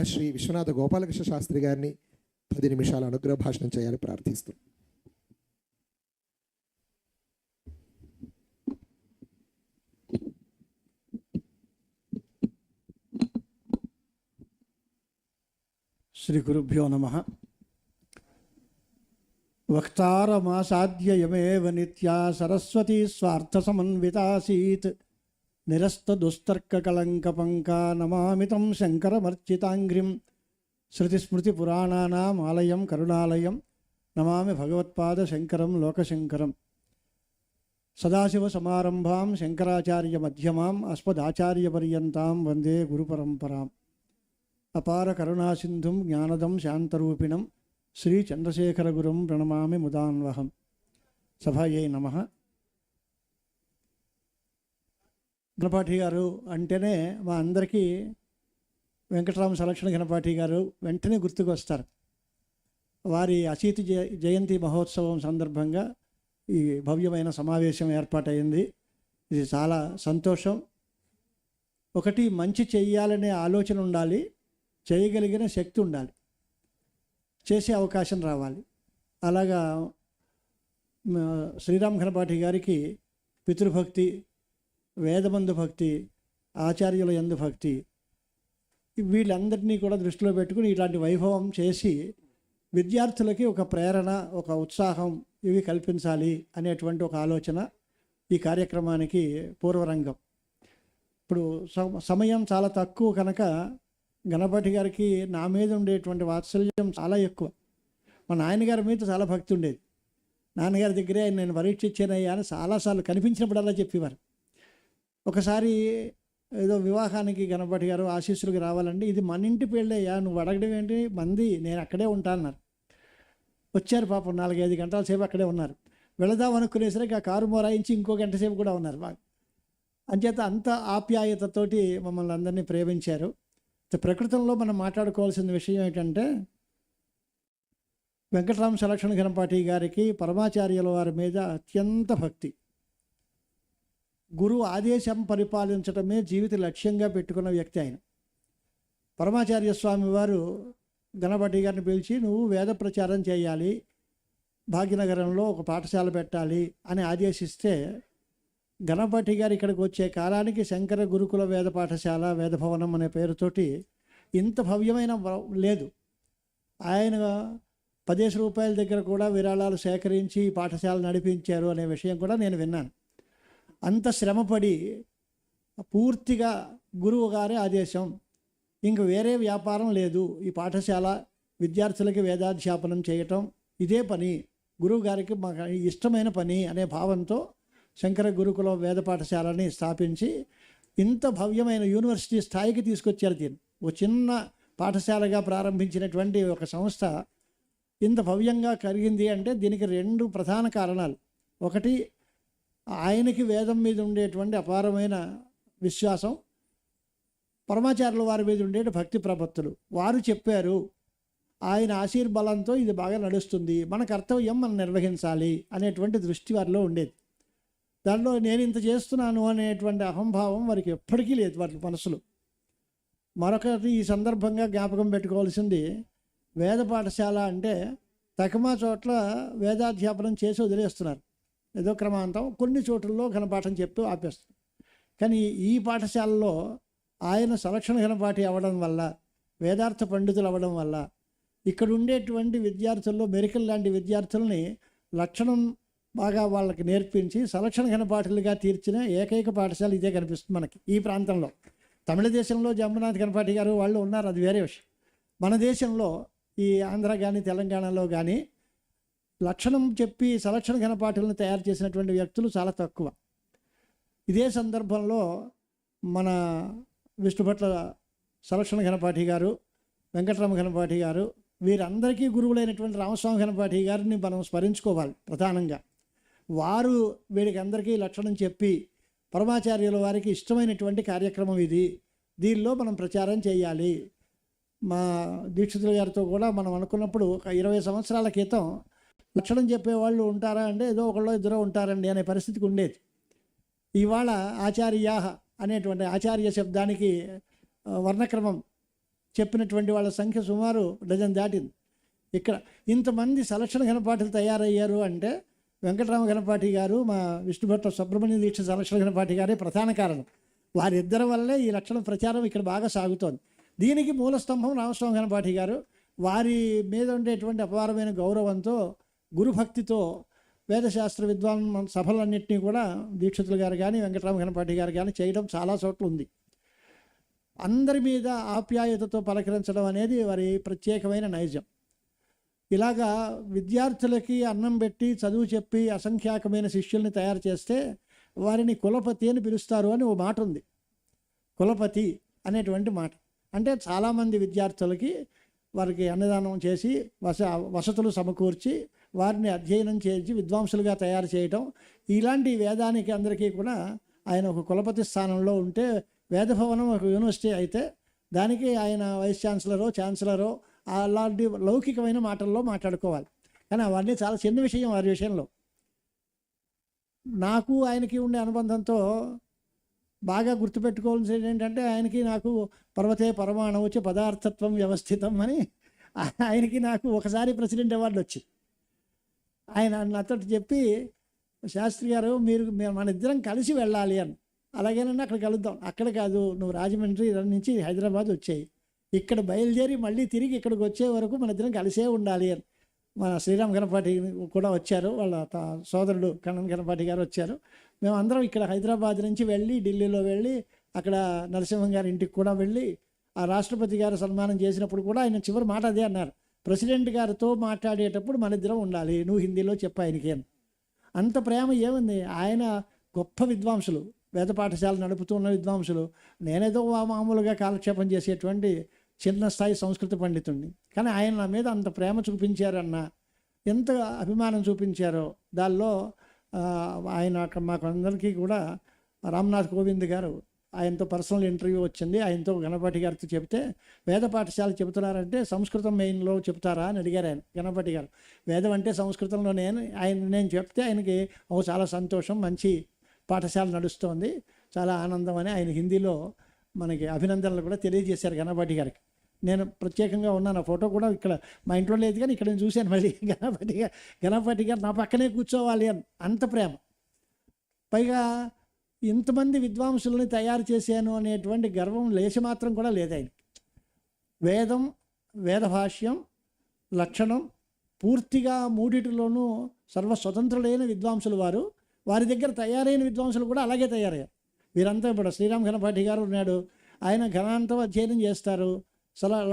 శ్రీ విశ్వనాథ గోపాలకృష్ణ శాస్త్రి గారిని 10 నిమిషాల అనుగ్రహ భాషణం చేయాలని ప్రార్థిస్తూ. శ్రీ గురుభ్యో నమః. వక్తారమాసాద్య యమేవ నిత్యా సరస్వతీ స్వార్థ సమన్వితాసీత్ నిరస్త దుస్తర్క కళంక పంకా నమామితం శంకరమర్చితాంఘ్రిం శృతిస్మృతి పురాణానాం ఆలయం కరుణాలయం నమామి భగవత్పాద శంకరం లోకశంకరం. సదాశివ సమారంభాం శంకరాచార్య మధ్యమాం అస్మదాచార్యపర్యంతాం వందే గురుపరంపరాం. అపార కరుణాసింధుం జ్ఞానదం శాంతరూపిణం శ్రీ చంద్రశేఖర గురుం ప్రణమామి ముదాన్వహం. సభాయై నమః. గణపాఠి గారు అంటేనే మా అందరికీ వెంకటరామ సలక్షణ గణపాఠి గారు వెంటనే గుర్తుకు వస్తారు. వారి అశీతి జయంతి మహోత్సవం సందర్భంగా ఈ భవ్యమైన సమావేశం ఏర్పాటైంది. ఇది చాలా సంతోషం. ఒకటి, మంచి చెయ్యాలనే ఆలోచన ఉండాలి, చేయగలిగిన శక్తి ఉండాలి, చేసే అవకాశం రావాలి. అలాగా శ్రీరామ గణపాఠి గారికి పితృభక్తి, వేదబంధు భక్తి, ఆచార్యుల యందు భక్తి, వీళ్ళందరినీ కూడా దృష్టిలో పెట్టుకుని ఇలాంటి వైభవం చేసి విద్యార్థులకి ఒక ప్రేరణ, ఒక ఉత్సాహం ఇవి కల్పించాలి అనేటువంటి ఒక ఆలోచన ఈ కార్యక్రమానికి పూర్వరంగం. ఇప్పుడు సమయం చాలా తక్కువ కనుక గణపతి గారికి నా మీద ఉండేటువంటి వాత్సల్యం చాలా ఎక్కువ. మా నాన్నగారి మీద చాలా భక్తి ఉండేది. నాన్నగారి దగ్గరే నేను పరీక్ష ఇచ్చానయ్యా అని చాలాసార్లు కనిపించినప్పుడల్లా చెప్పేవారు. ఒకసారి ఏదో వివాహానికి గణపతి గారు ఆశీస్సులకు రావాలండి, ఇది మన ఇంటి పెళ్ళయ్యా, నువ్వు అడగడం ఏంటి, మంది నేను అక్కడే ఉంటా అన్నారు. వచ్చారు పాపం, 4-5 గంటల సేపు అక్కడే ఉన్నారు. వెళదాం అనుకునేసరికి ఆ కారు మొరాయించి ఇంకో గంట సేపు కూడా ఉన్నారు. బాగా అంచేత అంత ఆప్యాయతతోటి మమ్మల్ని అందరినీ ప్రేమించారు. ప్రకృతంలో మనం మాట్లాడుకోవాల్సిన విషయం ఏంటంటే, వెంకటరామ సలక్షణ గణపాఠి గారికి పరమాచార్యుల వారి మీద అత్యంత భక్తి. గురువు ఆదేశం పరిపాలించడమే జీవిత లక్ష్యంగా పెట్టుకున్న వ్యక్తి ఆయన. పరమాచార్య స్వామి వారు గణపతి గారిని పిలిచి, నువ్వు వేద ప్రచారం చేయాలి, భాగ్యనగరంలో ఒక పాఠశాల పెట్టాలి అని ఆదేశిస్తే, గణపతి గారు ఇక్కడికి వచ్చే కాలానికి శంకర గురుకుల వేద పాఠశాల, వేదభవనం అనే పేరుతోటి ఇంత భవ్యమైన లేదు. ఆయన 10 రూపాయల దగ్గర కూడా విరాళాలు సేకరించి పాఠశాల నడిపించారు అనే విషయం కూడా నేను విన్నాను. అంత శ్రమపడి పూర్తిగా గురువు గారి ఆదేశం, ఇంక వేరే వ్యాపారం లేదు, ఈ పాఠశాల విద్యార్థులకి వేదాధ్యాపనం చేయటం ఇదే పని, గురువు గారికి మాకు ఇష్టమైన పని అనే భావంతో శంకర గురుకుల వేద పాఠశాలని స్థాపించి ఇంత భవ్యమైన యూనివర్సిటీ స్థాయికి తీసుకొచ్చారు. దీన్ని ఒక చిన్న పాఠశాలగా ప్రారంభించినటువంటి ఒక సంస్థ ఇంత భవ్యంగా కలిగింది అంటే దీనికి 2 ప్రధాన కారణాలు. ఒకటి, ఆయనకి వేదం మీద ఉండేటువంటి అపారమైన విశ్వాసం, పరమాచార్యుల వారి మీద ఉండే భక్తి ప్రపత్తులు. వారు చెప్పారు, ఆయన ఆశీర్బలంతో ఇది బాగా నడుస్తుంది, మన కర్తవ్యం మనం నిర్వహించాలి అనేటువంటి దృష్టి వారిలో ఉండేది. దానిలో నేను ఇంత చేస్తున్నాను అనేటువంటి అహంభావం వారికి ఎప్పటికీ లేదు వారి మనసులో. మరొకటి ఈ సందర్భంగా జ్ఞాపకం పెట్టుకోవాల్సింది, వేద పాఠశాల అంటే తకమా చోట్ల వేదాధ్యాపనం చేసి వదిలేస్తున్నారు, ఏదో క్రమాంతం కొన్ని చోట్లలో ఘనపాఠం చెప్తూ ఆపేస్తారు. కానీ ఈ పాఠశాలలో ఆయన సలక్షణ ఘనపాఠి అవ్వడం వల్ల, వేదార్థ పండితులు అవ్వడం వల్ల ఇక్కడ ఉండేటువంటి విద్యార్థుల్లో మెరికల్ లాంటి విద్యార్థుల్ని లక్షణం బాగా వాళ్ళకి నేర్పించి సలక్షణ ఘనపాఠులుగా తీర్చిన ఏకైక పాఠశాల ఇదే కనిపిస్తుంది మనకి ఈ ప్రాంతంలో. తమిళ దేశంలో జంబనాథ్ గణపాఠి గారు వాళ్ళు ఉన్నారు, అది వేరే విషయం. మన దేశంలో ఈ ఆంధ్ర కానీ తెలంగాణలో కానీ లక్షణం చెప్పి సలక్షణ ఘనపాఠులను తయారు చేసినటువంటి వ్యక్తులు చాలా తక్కువ. ఇదే సందర్భంలో మన విష్ణుభట్ల సలక్షణ ఘనపాఠి గారు, వెంకటరామ ఘనపాఠి గారు, వీరందరికీ గురువులైనటువంటి రామస్వామి ఘనపాఠి గారిని మనం స్మరించుకోవాలి ప్రధానంగా. వారు వీడికి అందరికీ లక్షణం చెప్పి పరమాచార్యుల వారికి ఇష్టమైనటువంటి కార్యక్రమం ఇది, దీనిలో మనం ప్రచారం చేయాలి. మా దీక్షితుల గారితో కూడా మనం అనుకున్నప్పుడు ఒక 20 సంవత్సరాల క్రితం లక్షణం చెప్పేవాళ్ళు ఉంటారా అంటే ఏదో ఒకళ్ళు ఇద్దరు ఉంటారండి అనే పరిస్థితికి ఉండేది. ఇవాళ ఆచార్యాహ అనేటువంటి ఆచార్య శబ్దానికి వర్ణక్రమం చెప్పినటువంటి వాళ్ళ సంఖ్య సుమారు డజన్ దాటింది. ఇక్కడ ఇంతమంది సలక్షణ ఘనపాఠులు తయారయ్యారు అంటే వెంకటరామ ఘనపాఠి గారు, మా విష్ణుభట్ట సుబ్రహ్మణ్య దీక్ష సలక్షణ ఘనపాఠి గారే ప్రధాన కారణం. వారిద్దరి వల్లే ఈ లక్షణ ప్రచారం ఇక్కడ బాగా సాగుతోంది. దీనికి మూల స్తంభం రామస్వామి ఘనపాఠి గారు. వారి మీద ఉండేటువంటి అపారమైన గౌరవంతో, గురుభక్తితో వేదశాస్త్ర విద్వాన్ సభలన్నింటినీ కూడా దీక్షితులు గారు కానీ వెంకటరామ ఘనపాఠి గారు కానీ చేయడం చాలా చోట్ల ఉంది. అందరి మీద ఆప్యాయతతో పలకరించడం అనేది వారి ప్రత్యేకమైన నైజం. ఇలాగా విద్యార్థులకి అన్నం పెట్టి చదువు చెప్పి అసంఖ్యాకమైన శిష్యుల్ని తయారు చేస్తే వారిని కులపతి అని పిలుస్తారు అని ఓ మాట ఉంది. కులపతి అనేటువంటి మాట అంటే చాలామంది విద్యార్థులకి వారికి అన్నదానం చేసి వసతులు సమకూర్చి వారిని అధ్యయనం చేసి విద్వాంసులుగా తయారు చేయటం. ఇలాంటి వేదానికి అందరికీ కూడా ఆయన ఒక కులపతి స్థానంలో ఉంటే, వేదభవనం ఒక యూనివర్సిటీ అయితే దానికి ఆయన వైస్ ఛాన్సలరో అలాంటి లౌకికమైన మాటల్లో మాట్లాడుకోవాలి. కానీ అవన్నీ చాలా చిన్న విషయం వారి విషయంలో. నాకు ఆయనకి ఉండే అనుబంధంతో బాగా గుర్తుపెట్టుకోవాల్సింది ఏంటంటే, ఆయనకి నాకు పర్వతే పరమాణువు పదార్థత్వం వ్యవస్థితం అని ఆయనకి నాకు ఒకసారి ప్రెసిడెంట్ అవార్డు వచ్చింది. ఆయన నాతో చెప్పి, శాస్త్రి గారు మీరు మన ఇద్దరం కలిసి వెళ్ళాలి అని. అలాగేనన్నా అక్కడ కలుద్దాం. అక్కడ కాదు, నువ్వు రాజమండ్రి నుంచి హైదరాబాద్ వచ్చాయి, ఇక్కడ బయలుదేరి మళ్ళీ తిరిగి ఇక్కడికి వచ్చే వరకు మన ఇద్దరం కలిసే ఉండాలి అని. మన శ్రీరామ్ ఘనపాఠి కూడా వచ్చారు, వాళ్ళ సోదరుడు కన్నన్ ఘనపాఠి గారు వచ్చారు. మేమందరం ఇక్కడ హైదరాబాద్ నుంచి వెళ్ళి ఢిల్లీలో వెళ్ళి అక్కడ నరసింహం గారి ఇంటికి కూడా వెళ్ళి ఆ రాష్ట్రపతి గారు సన్మానం చేసినప్పుడు కూడా ఆయన చివరి మాట అదే అన్నారు, ప్రెసిడెంట్ గారితో మాట్లాడేటప్పుడు మన ఇద్దరం ఉండాలి, నువ్వు హిందీలో చెప్పు ఆయనకి అని. అంత ప్రేమ ఏముంది. ఆయన గొప్ప విద్వాంసులు, వేద పాఠశాల నడుపుతున్న విద్వాంసులు. నేనేదో మామూలుగా కాలక్షేపం చేసేటువంటి చిన్న స్థాయి సంస్కృత పండితుడిని. కానీ ఆయన నా మీద అంత ప్రేమ చూపించారన్న, ఎంత అభిమానం చూపించారో దానిలో ఆయన మాకు అందరికీ కూడా రామ్నాథ్ కోవింద్ గారు, ఆయనతో పర్సనల్ ఇంటర్వ్యూ వచ్చింది. ఆయనతో గణపతి గారితో చెప్తే, వేద పాఠశాల చెబుతున్నారంటే సంస్కృతం మెయిన్లో చెప్తారా అని అడిగారు ఆయన. గణపతి గారు వేదం అంటే సంస్కృతంలో నేను చెప్తే ఆయనకి చాలా సంతోషం, మంచి పాఠశాల నడుస్తోంది, చాలా ఆనందం అని ఆయన హిందీలో మనకి అభినందనలు కూడా తెలియజేశారు గణపతి గారికి. నేను ప్రత్యేకంగా ఉన్నాను, ఆ ఫోటో కూడా ఇక్కడ మా ఇంట్లో లేదు కానీ ఇక్కడ నేను చూశాను. మళ్ళీ గణపతి గారు నా పక్కనే కూర్చోవాలి అని, అంత ప్రేమ. పైగా ఇంతమంది విద్వాంసులని తయారు చేశాను అనేటువంటి గర్వం లేచి మాత్రం కూడా లేదు ఆయన. వేదం, వేదభాష్యం, లక్షణం పూర్తిగా మూడిటిలోనూ సర్వస్వతంత్రులైన విద్వాంసులు వారు. వారి దగ్గర తయారైన విద్వాంసులు కూడా అలాగే తయారయ్యారు. వీరంతా ఇప్పుడు శ్రీరామ్ ఘనపాఠి గారు ఉన్నాడు, ఆయన ఘనాంతం అధ్యయనం చేస్తారు,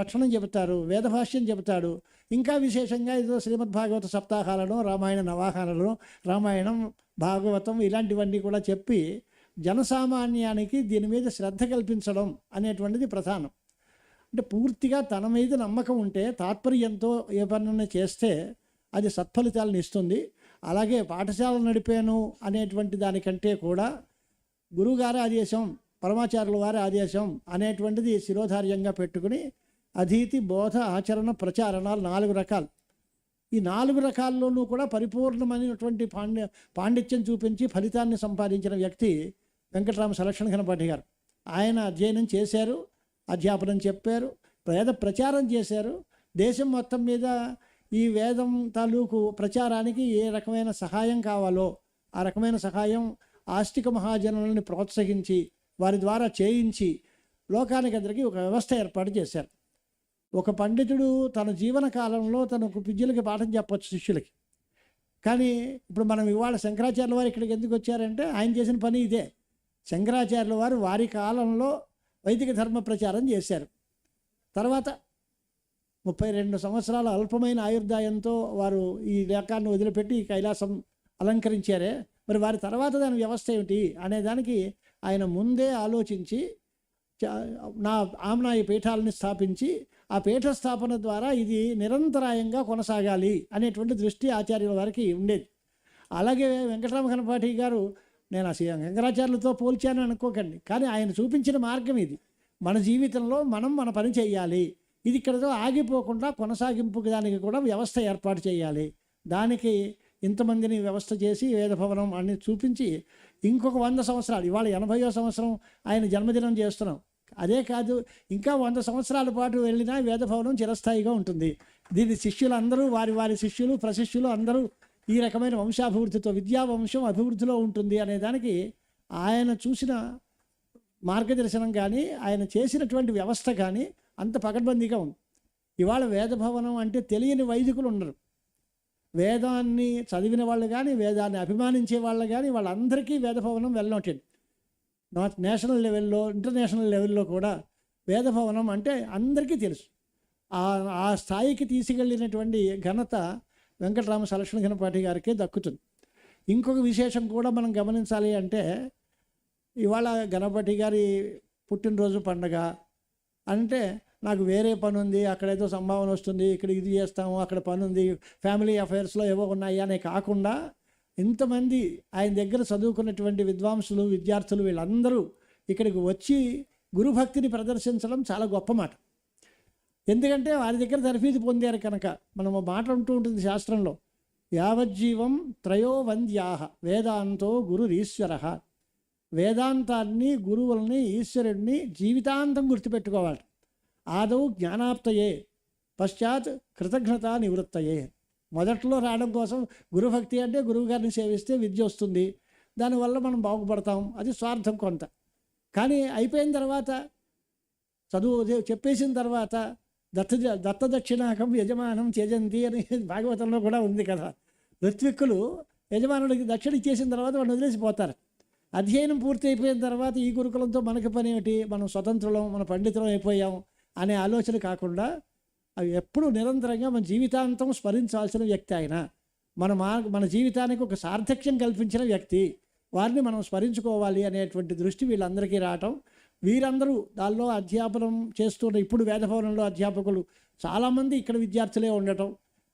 లక్షణం చెబుతారు, వేదభాష్యం చెబుతాడు. ఇంకా విశేషంగా ఏదో శ్రీమద్భాగవత సప్తాహాలను, రామాయణ నవాహాలను, రామాయణం, భాగవతం ఇలాంటివన్నీ కూడా చెప్పి జనసామాన్యానికి దీని మీద శ్రద్ధ కల్పించడం అనేటువంటిది ప్రధానం. అంటే పూర్తిగా తన మీద నమ్మకం ఉంటే, తాత్పర్యంతో ఏ పనున్నా చేస్తే అది సత్ఫలితాలను ఇస్తుంది. అలాగే పాఠశాల నడిపాను అనేటువంటి దానికంటే కూడా గురువుగారి ఆదేశం, పరమాచార్యుల వారి ఆదేశం అనేటువంటిది శిరోధార్యంగా పెట్టుకుని అధీతి, బోధ, ఆచరణ, ప్రచారణాలు 4 రకాలు. ఈ 4 రకాల్లోనూ కూడా పరిపూర్ణమైనటువంటి పాండిత్యం చూపించి ఫలితాన్ని సంపాదించిన వ్యక్తి వెంకటరామ సలక్షణ ఘనపాఠి గారు. ఆయన అధ్యయనం చేశారు, అధ్యాపనం చెప్పారు, వేద ప్రచారం చేశారు. దేశం మొత్తం మీద ఈ వేదం తాలూకు ప్రచారానికి ఏ రకమైన సహాయం కావాలో ఆ రకమైన సహాయం ఆస్తిక మహాజనులని ప్రోత్సహించి వారి ద్వారా చేయించి లోకానికి అందరికీ ఒక వ్యవస్థ ఏర్పాటు చేశారు. ఒక పండితుడు తన జీవన కాలంలో తనకు విద్యలకి పాఠం చెప్పచ్చు శిష్యులకి. కానీ ఇప్పుడు మనం ఇవాళ శంకరాచార్యుల వారు ఇక్కడికి ఎందుకు వచ్చారంటే ఆయన చేసిన పని ఇదే. శంకరాచార్యుల వారు వారి కాలంలో వైదిక ధర్మ ప్రచారం చేశారు. తర్వాత 32 సంవత్సరాల అల్పమైన ఆయుర్దాయంతో వారు ఈ లోకాన్ని వదిలిపెట్టి కైలాసం అలంకరించారే, మరి వారి తర్వాత దాని వ్యవస్థ ఏమిటి అనేదానికి ఆయన ముందే ఆలోచించి ఆమ్నాయ పీఠాలని స్థాపించి ఆ పీఠ స్థాపన ద్వారా ఇది నిరంతరాయంగా కొనసాగాలి అనేటువంటి దృష్టి ఆచార్యుల వారికి ఉండేది. అలాగే వెంకటరామ ఘనపాఠి గారు, నేను శంకరాచార్యులతో పోల్చాను అనుకోకండి, కానీ ఆయన చూపించిన మార్గం ఇది. మన జీవితంలో మనం మన పని చేయాలి, ఇది ఇక్కడతో ఆగిపోకుండా కొనసాగింపుకి దానికి కూడా వ్యవస్థ ఏర్పాటు చేయాలి. దానికి ఇంతమందిని వ్యవస్థ చేసి వేదభవనం అన్ని చూపించి ఇంకొక 100 సంవత్సరాలు, ఇవాళ 80వ సంవత్సరం ఆయన జన్మదినం చేస్తున్నాం. అదే కాదు, ఇంకా 100 సంవత్సరాల పాటు వెళ్ళినా వేదభవనం చిరస్థాయిగా ఉంటుంది. దీని శిష్యులందరూ వారి వారి శిష్యులు ప్రశిష్యులు అందరూ ఈ రకమైన వంశాభివృద్ధితో విద్యా వంశం అభివృద్ధిలో ఉంటుంది అనే దానికి ఆయన చూసిన మార్గదర్శనం కానీ ఆయన చేసినటువంటి వ్యవస్థ కానీ అంత పకడ్బందీగా ఉంది. ఇవాళ వేదభవనం అంటే తెలియని వైదికులు ఉండరు. వేదాన్ని చదివిన వాళ్ళు కానీ వేదాన్ని అభిమానించే వాళ్ళు కానీ వాళ్ళందరికీ వేదభవనం వెల్ నోటెడ్. నేషనల్ లెవెల్లో ఇంటర్నేషనల్ లెవెల్లో కూడా వేదభవనం అంటే అందరికీ తెలుసు. ఆ స్థాయికి తీసుకెళ్ళినటువంటి ఘనత వెంకటరామ సలక్ష్మణ గణపాటి గారికే దక్కుతుంది. ఇంకొక విశేషం కూడా మనం గమనించాలి అంటే, ఇవాళ గణపతి గారి పుట్టినరోజు పండగ అంటే నాకు వేరే పని ఉంది, అక్కడేదో సంభావన వస్తుంది, ఇక్కడ ఇది చేస్తాము, అక్కడ పని ఉంది, ఫ్యామిలీ అఫైర్స్లో ఏవో ఉన్నాయి అనే కాకుండా ఇంతమంది ఆయన దగ్గర చదువుకున్నటువంటి విద్వాంసులు విద్యార్థులు వీళ్ళందరూ ఇక్కడికి వచ్చి గురుభక్తిని ప్రదర్శించడం చాలా గొప్ప మాట. ఎందుకంటే వారి దగ్గర తర్ఫీదు పొందారు కనుక. మనం మాట అంటూ ఉంటుంది శాస్త్రంలో, యావజ్జీవం త్రయోవంద్యాహ వేదాంతో గురురీశ్వరః. వేదాంతాన్ని గురువుల్ని ఈశ్వరుడిని జీవితాంతం గుర్తుపెట్టుకోవాలి. ఆదౌ జ్ఞానాప్తయే పశ్చాత్ కృతజ్ఞతా నివృత్తయే. మొదట్లో రావడం కోసం గురుభక్తి అంటే గురువుగారిని సేవిస్తే విద్య వస్తుంది, దానివల్ల మనం బాగుపడతాం, అది స్వార్థం కొంత. కానీ అయిపోయిన తర్వాత చదువు చెప్పేసిన తర్వాత దత్తదక్షిణాకం యజమానం త్యజంతి అని భాగవతంలో కూడా ఉంది కదా. ఋత్విక్కులు యజమానుడికి దక్షిణ ఇచ్చేసిన తర్వాత వాళ్ళు వదిలేసిపోతారు. అధ్యయనం పూర్తి అయిపోయిన తర్వాత ఈ గురుకులంతో మనకి పని ఏమిటి, మనం స్వతంత్రులం, మన పండితులం అయిపోయాం అనే ఆలోచన కాకుండా అవి ఎప్పుడూ నిరంతరంగా మన జీవితాంతం స్మరించాల్సిన వ్యక్తి ఆయన. మన జీవితానికి ఒక సార్థక్యం కల్పించిన వ్యక్తి, వారిని మనం స్మరించుకోవాలి అనేటువంటి దృష్టి వీళ్ళందరికీ రావటం. వీరందరూ దానిలో అధ్యాపనం చేస్తున్న ఇప్పుడు వేదభవనంలో అధ్యాపకులు చాలామంది ఇక్కడ విద్యార్థులే ఉండటం,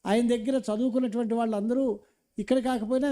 ఆయన దగ్గర చదువుకున్నటువంటి వాళ్ళందరూ ఇక్కడ కాకపోయినా